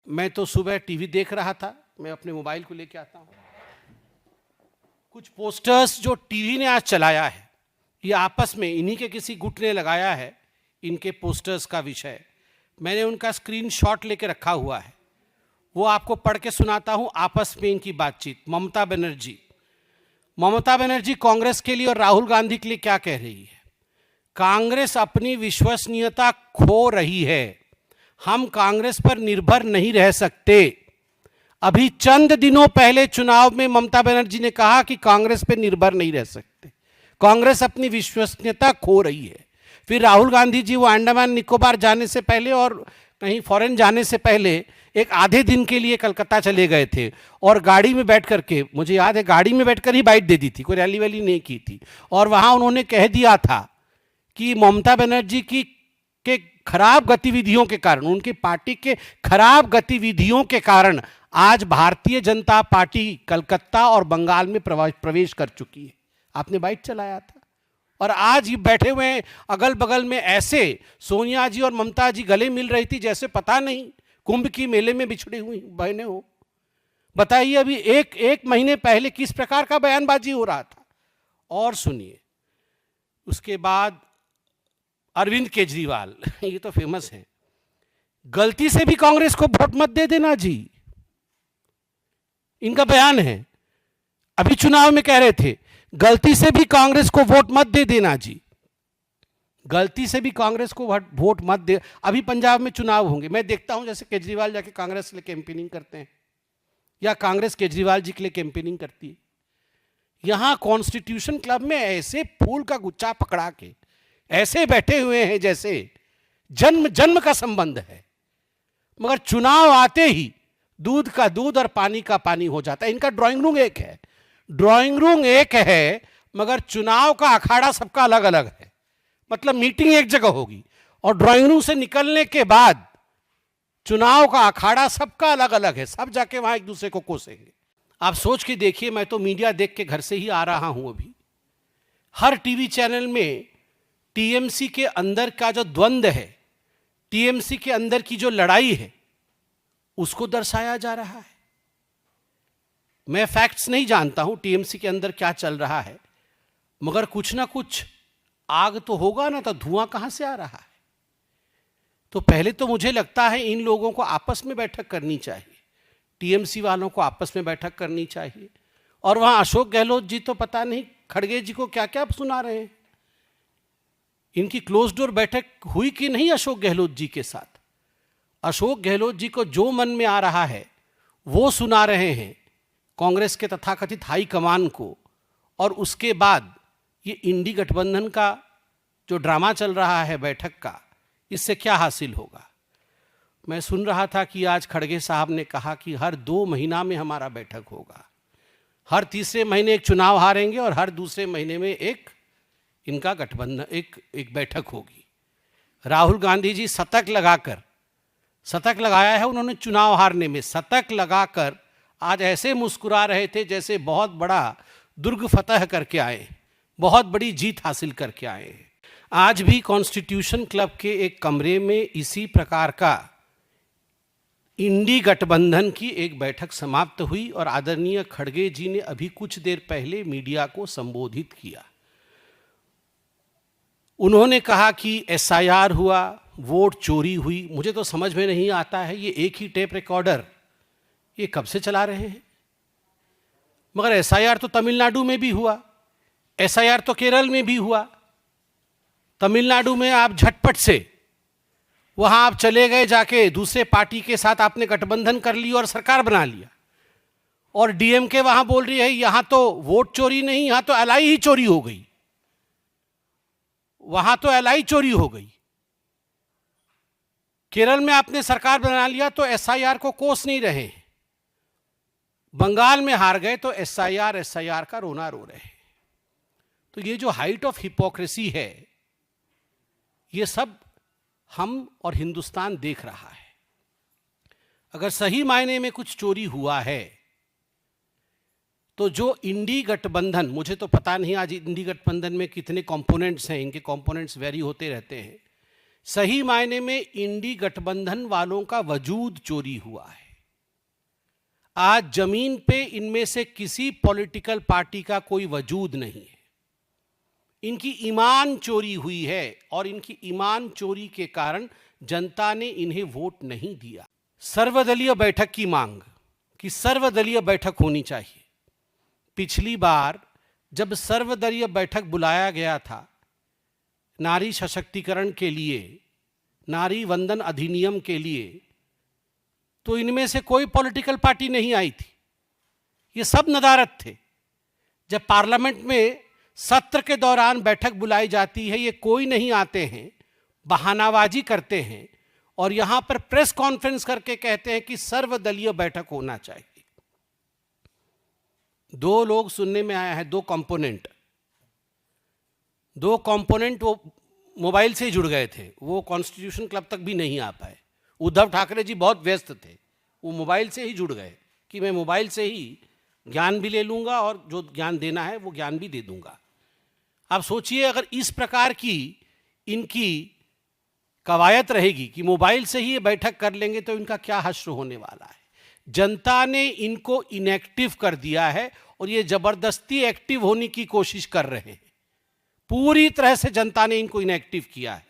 मैं तो सुबह टीवी देख रहा था, मैं अपने मोबाइल को लेके आता हूँ। कुछ पोस्टर्स जो टीवी ने आज चलाया है, ये आपस में इन्हीं के किसी गुट ने लगाया है। इनके पोस्टर्स का विषय मैंने उनका स्क्रीनशॉट लेके रखा हुआ है, वो आपको पढ़ के सुनाता हूँ। आपस में इनकी बातचीत। ममता बनर्जी कांग्रेस के लिए और राहुल गांधी के लिए क्या कह रही है? कांग्रेस अपनी विश्वसनीयता खो रही है, हम कांग्रेस पर निर्भर नहीं रह सकते। अभी चंद दिनों पहले चुनाव में ममता बनर्जी ने कहा कि कांग्रेस पर निर्भर नहीं रह सकते, कांग्रेस अपनी विश्वसनीयता खो रही है। फिर राहुल गांधी जी वो अंडमान निकोबार जाने से पहले और कहीं फॉरेन जाने से पहले एक आधे दिन के लिए कलकत्ता चले गए थे और गाड़ी में बैठ करके, मुझे याद है गाड़ी में बैठकर ही बाइट दे दी थी, कोई रैली वैली नहीं की थी। और वहां उन्होंने कह दिया था कि ममता बनर्जी की के खराब गतिविधियों के कारण, उनकी पार्टी के खराब गतिविधियों के कारण आज भारतीय जनता पार्टी कलकत्ता और बंगाल में प्रवेश कर चुकी है। आपने बाइट चलाया था। और आज ये बैठे हुए हैं अगल बगल में, ऐसे सोनिया जी और ममता जी गले मिल रही थी जैसे पता नहीं कुंभ की मेले में बिछड़ी हुई बहनें हो। बताइए अभी एक महीने पहले किस प्रकार का बयानबाजी हो रहा था। और सुनिए, उसके बाद अरविंद केजरीवाल ये तो फेमस है, गलती से भी कांग्रेस को वोट मत दे देना जी, इनका बयान है। अभी चुनाव में कह रहे थे गलती से भी कांग्रेस को वोट मत दे देना जी, गलती से भी कांग्रेस को वोट मत दे। अभी पंजाब में चुनाव होंगे, मैं देखता हूं जैसे केजरीवाल जाके कांग्रेस के लिए कैंपेनिंग करते हैं या कांग्रेस केजरीवाल जी के लिए कैंपेनिंग करती है। यहां कॉन्स्टिट्यूशन क्लब में ऐसे फूल का गुच्छा पकड़ा के ऐसे बैठे हुए हैं जैसे जन्म जन्म का संबंध है, मगर चुनाव आते ही दूध का दूध और पानी का पानी हो जाता है। इनका ड्राइंग रूम एक है, ड्राइंग रूम एक है, मगर चुनाव का अखाड़ा सबका अलग अलग है। मतलब मीटिंग एक जगह होगी और ड्राइंग रूम से निकलने के बाद चुनाव का अखाड़ा सबका अलग अलग है, सब जाके वहां एक दूसरे को कोसेंगे। आप सोच के देखिए, मैं तो मीडिया देख के घर से ही आ रहा हूं, अभी हर टीवी चैनल में टीएमसी के अंदर का जो द्वंद्व है, टीएमसी के अंदर की जो लड़ाई है, उसको दर्शाया जा रहा है। मैं फैक्ट्स नहीं जानता हूं टीएमसी के अंदर क्या चल रहा है, मगर कुछ ना कुछ आग तो होगा ना, तो धुआं कहां से आ रहा है। तो पहले तो मुझे लगता है इन लोगों को आपस में बैठक करनी चाहिए, टीएमसी वालों को आपस में बैठक करनी चाहिए। और वहां अशोक गहलोत जी तो पता नहीं खड़गे जी को क्या क्या सुना रहे हैं। इनकी क्लोज डोर बैठक हुई कि नहीं अशोक गहलोत जी के साथ? अशोक गहलोत जी को जो मन में आ रहा है वो सुना रहे हैं कांग्रेस के तथाकथित हाईकमान को। और उसके बाद ये इंडी गठबंधन का जो ड्रामा चल रहा है बैठक का, इससे क्या हासिल होगा? मैं सुन रहा था कि आज खड़गे साहब ने कहा कि हर 2 महीना में हमारा बैठक होगा, हर तीसरे महीने एक चुनाव हारेंगे और हर दूसरे महीने में एक इनका गठबंधन एक बैठक होगी। राहुल गांधी जी शतक लगाया है उन्होंने चुनाव हारने में, शतक लगाकर आज ऐसे मुस्कुरा रहे थे जैसे बहुत बड़ा दुर्ग फतह करके आए, बहुत बड़ी जीत हासिल करके आए। आज भी कॉन्स्टिट्यूशन क्लब के एक कमरे में इसी प्रकार का इंडी गठबंधन की एक बैठक समाप्त हुई और आदरणीय खड़गे जी ने अभी कुछ देर पहले मीडिया को संबोधित किया। उन्होंने कहा कि एसआईआर हुआ, वोट चोरी हुई। मुझे तो समझ में नहीं आता है, ये एक ही टेप रिकॉर्डर ये कब से चला रहे हैं? मगर एसआईआर तो तमिलनाडु में भी हुआ, एसआईआर तो केरल में भी हुआ। तमिलनाडु में आप झटपट से वहां आप चले गए, जाके दूसरे पार्टी के साथ आपने गठबंधन कर लिया और सरकार बना लिया। और डीएमके वहां बोल रही है यहां तो वोट चोरी नहीं, यहां तो एलआई ही चोरी हो गई, वहां तो एलआई चोरी हो गई। केरल में आपने सरकार बना लिया तो एसआईआर को कोस नहीं रहे, बंगाल में हार गए तो एसआईआर का रोना रो रहे। तो ये जो हाइट ऑफ हिपोक्रेसी है, ये सब हम और हिंदुस्तान देख रहा है। अगर सही मायने में कुछ चोरी हुआ है तो जो इंडी गठबंधन, मुझे तो पता नहीं आज इंडी गठबंधन में कितने कंपोनेंट्स हैं, इनके कंपोनेंट्स वेरी होते रहते हैं, सही मायने में इंडी गठबंधन वालों का वजूद चोरी हुआ है। आज जमीन पे इनमें से किसी पॉलिटिकल पार्टी का कोई वजूद नहीं है। इनकी ईमान चोरी हुई है और इनकी ईमान चोरी के कारण जनता ने इन्हें वोट नहीं दिया। सर्वदलीय बैठक की मांग कि सर्वदलीय बैठक होनी चाहिए। पिछली बार जब सर्वदलीय बैठक बुलाया गया था नारी सशक्तिकरण के लिए, नारी वंदन अधिनियम के लिए, तो इनमें से कोई पॉलिटिकल पार्टी नहीं आई थी। ये सब नदारत थे। जब पार्लियामेंट में सत्र के दौरान बैठक बुलाई जाती है, ये कोई नहीं आते हैं, बहानाबाजी करते हैं और यहां पर प्रेस कॉन्फ्रेंस करके कहते हैं कि सर्वदलीय बैठक होना चाहिए। दो लोग सुनने में आया है, दो कंपोनेंट वो मोबाइल से ही जुड़ गए थे, वो कॉन्स्टिट्यूशन क्लब तक भी नहीं आ पाए। उद्धव ठाकरे जी बहुत व्यस्त थे, वो मोबाइल से ही जुड़ गए कि मैं मोबाइल से ही ज्ञान भी ले लूंगा और जो ज्ञान देना है वो ज्ञान भी दे दूंगा। आप सोचिए अगर इस प्रकार की इनकी कवायद रहेगी कि मोबाइल से ही ये बैठक कर लेंगे तो इनका क्या हश्र होने वाला है। जनता ने इनको इनएक्टिव कर दिया है और ये जबरदस्ती एक्टिव होने की कोशिश कर रहे हैं। पूरी तरह से जनता ने इनको इनएक्टिव किया है।